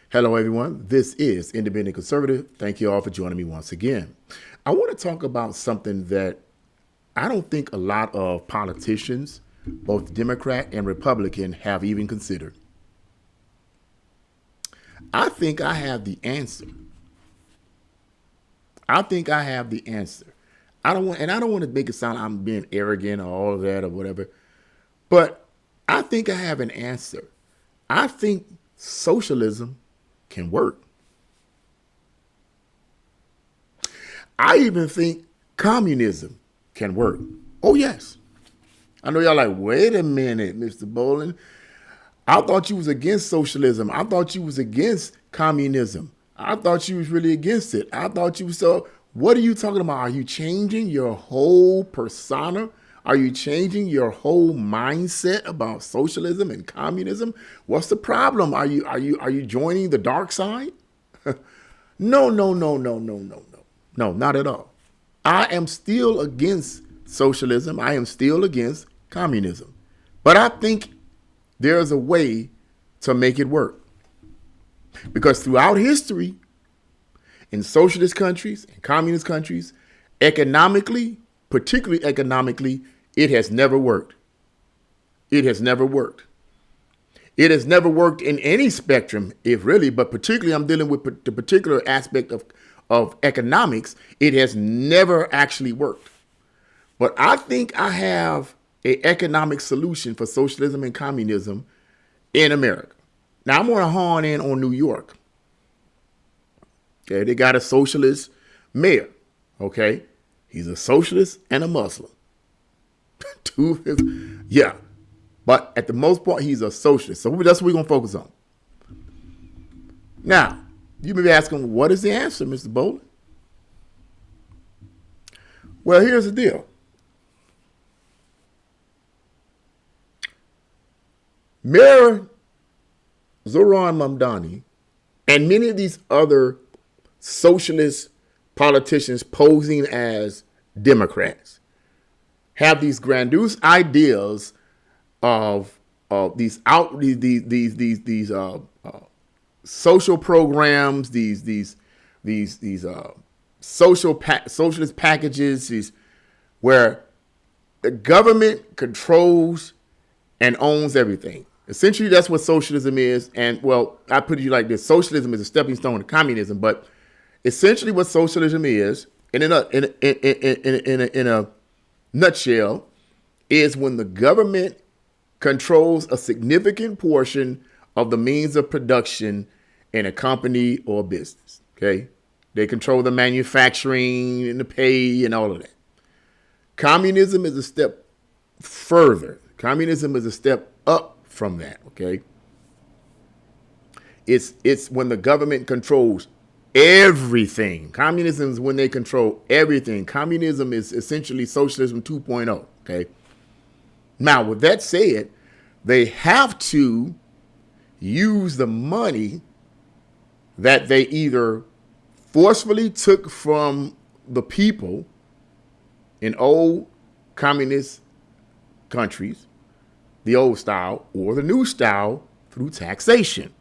Hello, everyone. This is Independent Conservative. Thank you all for joining me once again. I want to talk about something that I don't think a lot of politicians, both Democrat and Republican, have even considered. I think I have the answer. I think I have the answer. I don't want to make it sound I'm being arrogant or all of that or whatever, but I think I have an answer. I think socialism can work. I even think communism can work. Oh, yes. I know y'all like, wait a minute, Mr. Bolin. I thought you was against socialism. I thought you was against communism. I thought you was really against it. I thought you was so. What are you talking about? Are you changing your whole persona? Are you changing your whole mindset about socialism and communism? What's the problem? Are you joining the dark side? No, no, no, no, no, no, no. No, not at all. I am still against socialism. I am still against communism. But I think there's a way to make it work. Because throughout history, in socialist countries and communist countries, economically, particularly economically, it has never worked. It has never worked. It has never worked in any spectrum, if really, but particularly I'm dealing with the particular aspect of economics. It has never actually worked. But I think I have an economic solution for socialism and communism in America. Now, I'm going to hone in on New York. Okay, they got a socialist mayor. Okay, he's a socialist and a Muslim. Yeah. But at the most part, he's a socialist. So that's what we're going to focus on. Now, you may be asking, what is the answer, Mr. Bowler? Well, here's the deal. Mayor Zoran Mamdani and many of these other socialist politicians posing as Democrats have these grandiose ideas of these social programs, these socialist packages, where the government controls and owns everything. Essentially, that's what socialism is. And well, I put it like this: socialism is a stepping stone to communism. But essentially, what socialism is, in a nutshell, is when the government controls a significant portion of the means of production in a company or business. Okay, they control the manufacturing and the pay and all of that. Communism is a step further. Communism is a step up from that. Okay, it's when the government controls everything. Communism is when they control everything. Communism is essentially socialism 2.0. Okay. Now, with that said, they have to use the money that they either forcefully took from the people in old communist countries, the old style, or the new style through taxation.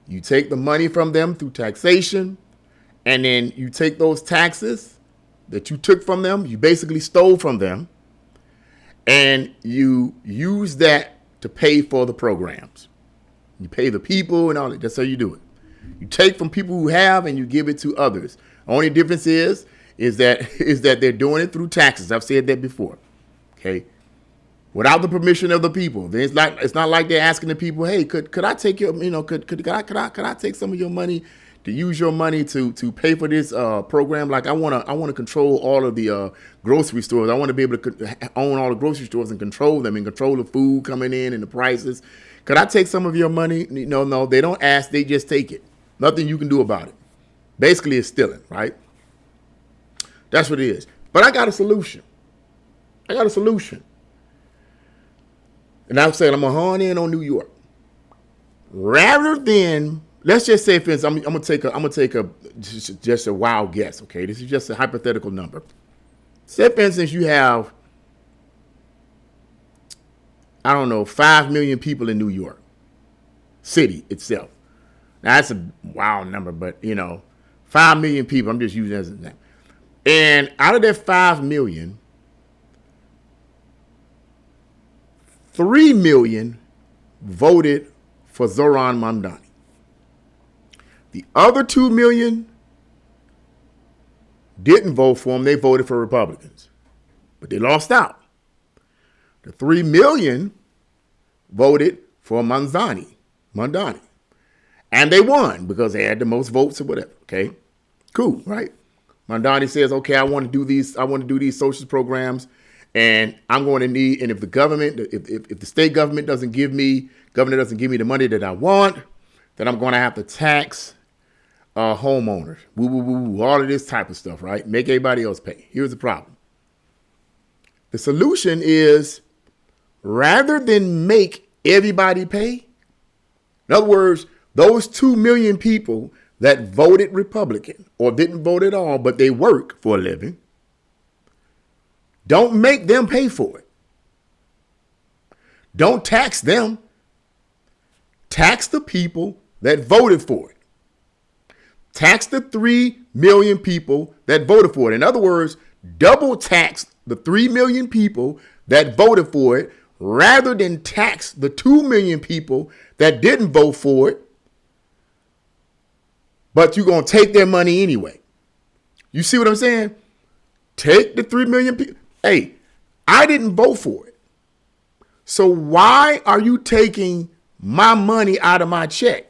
You take the money from them through taxation, and then you take those taxes that you took from them, you basically stole from them, and you use that to pay for the programs. You pay the people and all that. That's how you do it. You take from people who have and you give it to others. The only difference is that they're doing it through taxes. I've said that before. Okay. Without the permission of the people. Then it's not like they're asking the people, hey, could I take your, could I take some of your money to use your money to pay for this program? Like I want to control all of the grocery stores. I want to be able to own all the grocery stores and control them and control the food coming in and the prices. Could I take some of your money? No, they don't ask. They just take it. Nothing you can do about it. Basically, it's stealing, right? That's what it is. But I got a solution. And I'm saying I'm going to hone in on New York. Rather than, let's just say, for instance, I'm gonna take just a wild guess. Okay, this is just a hypothetical number. Say, for instance, you have, I don't know, 5 million people in New York City itself. Now that's a wild number, but 5 million people. I'm just using it as an example. And out of that 5 million, 3 million voted for Zoran Mamdani. The other 2 million didn't vote for him. They voted for Republicans, but they lost out. The 3 million voted for Mamdani, and they won because they had the most votes or whatever. Okay, cool, right? Mamdani says, okay, I want to do these social programs, and I'm going to need. And if the government, if the state government doesn't give me the money that I want, then I'm going to have to tax homeowners, all of this type of stuff, right? Make everybody else pay. Here's the problem. The solution is, rather than make everybody pay, in other words, those 2 million people that voted Republican or didn't vote at all, but they work for a living, don't make them pay for it. Don't tax them. Tax the people that voted for it. Tax the 3 million people that voted for it. In other words, double tax the 3 million people that voted for it rather than tax the 2 million people that didn't vote for it, but you're going to take their money anyway. You see what I'm saying? Take the 3 million people. Hey, I didn't vote for it. So why are you taking my money out of my check?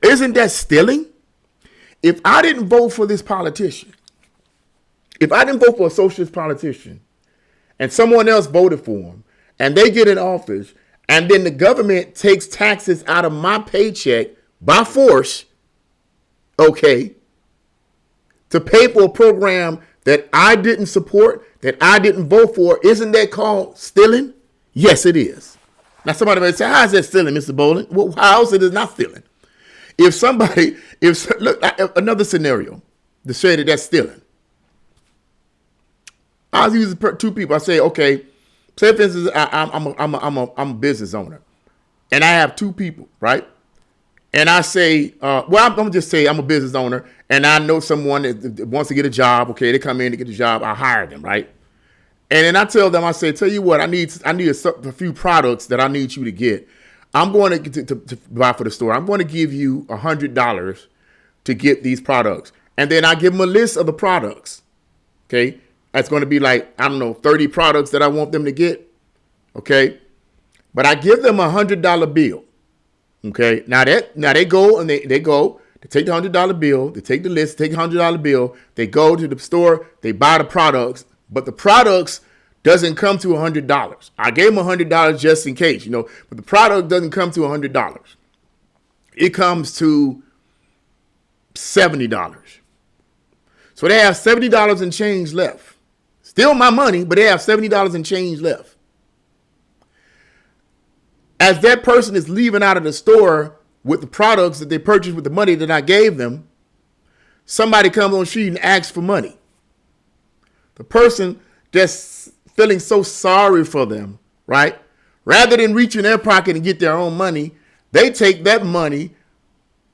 Isn't that stealing? If I didn't vote for this politician, if I didn't vote for a socialist politician and someone else voted for him and they get in office and then the government takes taxes out of my paycheck by force, okay, to pay for a program that I didn't support, that I didn't vote for, isn't that called stealing? Yes, it is. Now somebody may say, how is that stealing, Mr. Bolin? Well, how else it is not stealing? Look, another scenario to say that that's stealing. I was using 2 people. I say, okay, say for instance, I'm a business owner, and I have 2 people, right? And I say, I'm gonna just say I'm a business owner, and I know someone that wants to get a job. Okay, they come in to get the job. I hire them, right? And then I tell them, I say, tell you what, I need a few products that I need you to get. I'm going to buy for the store. I'm going to give you $100 to get these products. And then I give them a list of the products. Okay. That's going to be like, 30 products that I want them to get. Okay. But I give them $100 bill. Okay. Now they go and they take the $100 bill. They take the list, take the $100 bill. They go to the store. They buy the products, but the products doesn't come to $100. I gave them $100 just in case, but the product doesn't come to $100. It comes to $70. So they have $70 in change left. Still my money, but they have $70 in change left. As that person is leaving out of the store with the products that they purchased with the money that I gave them, somebody comes on the street and asks for money. The person just feeling so sorry for them, right? Rather than reach in their pocket and get their own money, they take that money,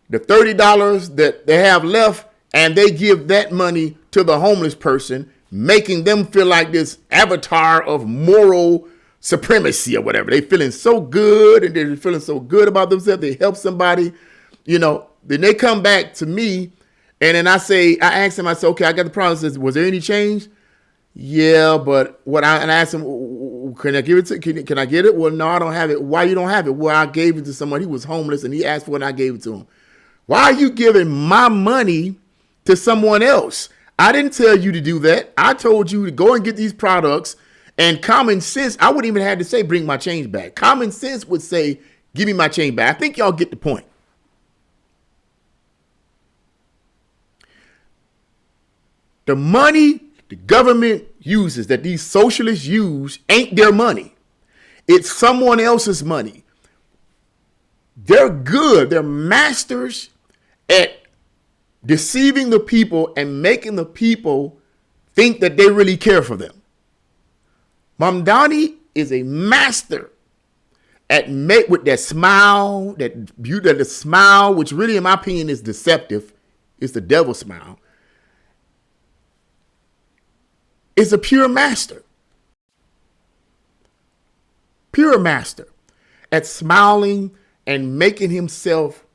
the $30 that they have left, and they give that money to the homeless person, making them feel like this avatar of moral supremacy or whatever. They feeling so good, and they're feeling so good about themselves. They help somebody, then they come back to me, and then I ask them, I say, okay, I got the problem. Says, was there any change? Yeah, but I asked him, can I give it to? Can I get it? Well, no, I don't have it. Why you don't have it? Well, I gave it to someone. He was homeless and he asked for it and I gave it to him. Why are you giving my money to someone else? I didn't tell you to do that. I told you to go and get these products, and common sense, I wouldn't even have to say, bring my change back. Common sense would say, give me my change back. I think y'all get the point. The money the government uses, that these socialists use, ain't their money. It's someone else's money. They're good. They're masters at deceiving the people and making the people think that they really care for them. Mamdani is a master at make with that smile, that beauty, the smile, which really, in my opinion, is deceptive. It's the devil's smile. Is a pure master. Pure master at smiling and making himself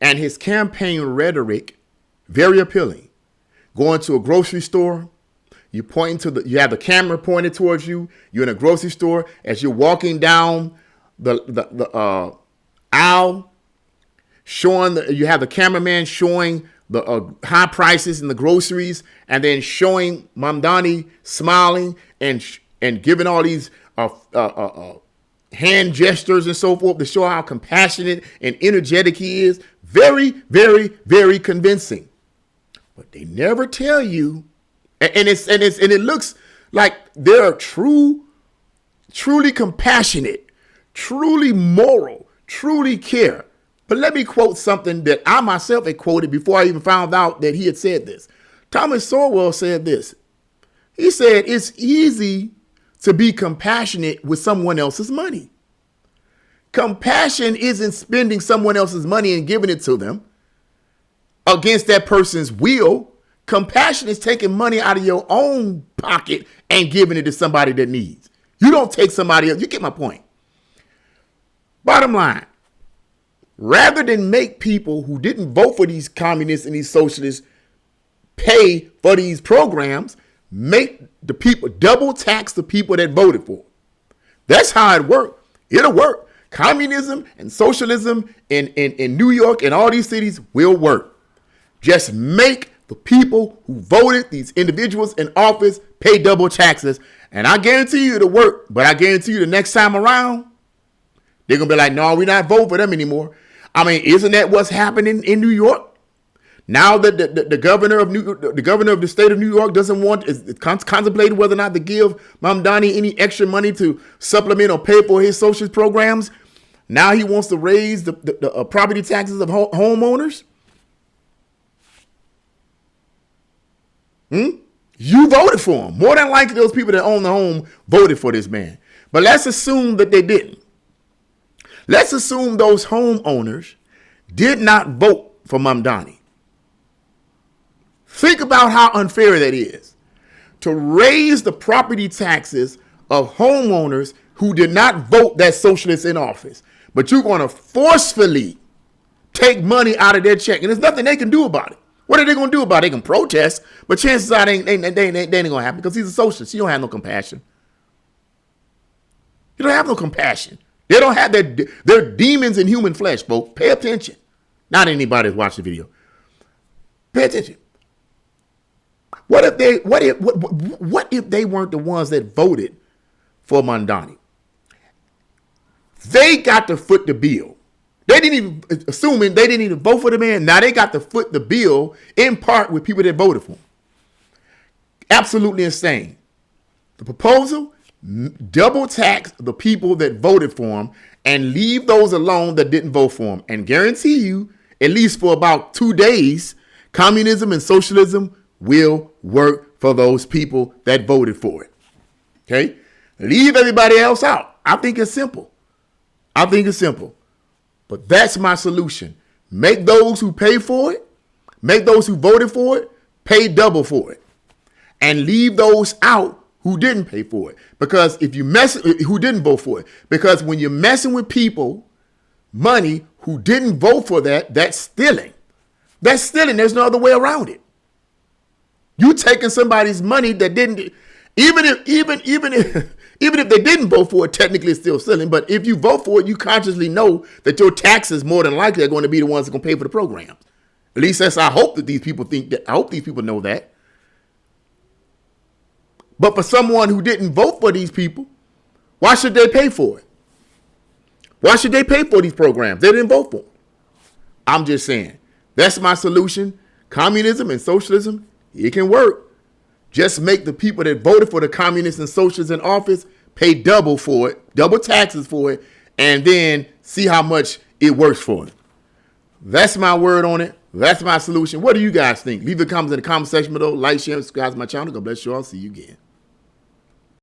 and his campaign rhetoric very appealing. Going to a grocery store, you have the camera pointed towards you. You're in a grocery store. As you're walking down the aisle, you have the cameraman showing the high prices in the groceries, and then showing Mamdani smiling and giving all these hand gestures and so forth to show how compassionate and energetic he is. Very, very, very convincing. But they never tell you, and it looks like they're truly compassionate, truly moral, truly care. But let me quote something that I myself had quoted before I even found out that he had said this. Thomas Sowell said this. He said, it's easy to be compassionate with someone else's money. Compassion isn't spending someone else's money and giving it to them against that person's will. Compassion is taking money out of your own pocket and giving it to somebody that needs. You don't take somebody else. You get my point. Bottom line, rather than make people who didn't vote for these communists and these socialists pay for these programs, make the people double tax the people that voted for. That's how it works. It'll work. Communism and socialism in New York and all these cities will work. Just make the people who voted these individuals in office pay double taxes. And I guarantee you it'll work. But I guarantee you the next time around, they're going to be like, no, we're not voting for them anymore. I mean, isn't that what's happening in New York? Now that the governor of the state of New York is contemplating whether or not to give Mamdani any extra money to supplement or pay for his social programs. Now he wants to raise the property taxes of homeowners. You voted for him. More than likely, those people that own the home voted for this man. But let's assume that they didn't. Let's assume those homeowners did not vote for Mamdani. Think about how unfair that is to raise the property taxes of homeowners who did not vote that socialist in office. But you're going to forcefully take money out of their check. And there's nothing they can do about it. What are they going to do about it? They can protest, but chances are they ain't going to happen because he's a socialist. You don't have no compassion. You don't have no compassion. They don't have their demons in human flesh, folks. Pay attention. Not anybody that's watched the video. Pay attention. What if they weren't the ones that voted for Mamdani? They got to foot the bill. They didn't even vote for the man. Now they got to foot the bill in part with people that voted for him. Absolutely insane. The proposal, double tax the people that voted for him and leave those alone that didn't vote for him. And guarantee you, at least for about 2 days, communism and socialism will work for those people that voted for it. Okay? Leave everybody else out. I think it's simple. But that's my solution. Make those who pay for it, make those who voted for it, pay double for it. And leave those out who didn't pay for it. Because who didn't vote for it. Because when you're messing with people, money who didn't vote for that, that's stealing. That's stealing. There's no other way around it. You taking somebody's money that didn't, even if they didn't vote for it, technically it's still stealing. But if you vote for it, you consciously know that your taxes more than likely are going to be the ones that are going to pay for the programs. At least I hope that these people think that. I hope these people know that. But for someone who didn't vote for these people, why should they pay for it? Why should they pay for these programs? They didn't vote for them. I'm just saying. That's my solution. Communism and socialism, it can work. Just make the people that voted for the communists and socialists in office pay double for it, double taxes for it, and then see how much it works for them. That's my word on it. That's my solution. What do you guys think? Leave the comments in the comment section below. Like, share, and subscribe to my channel. God bless you all. See you again.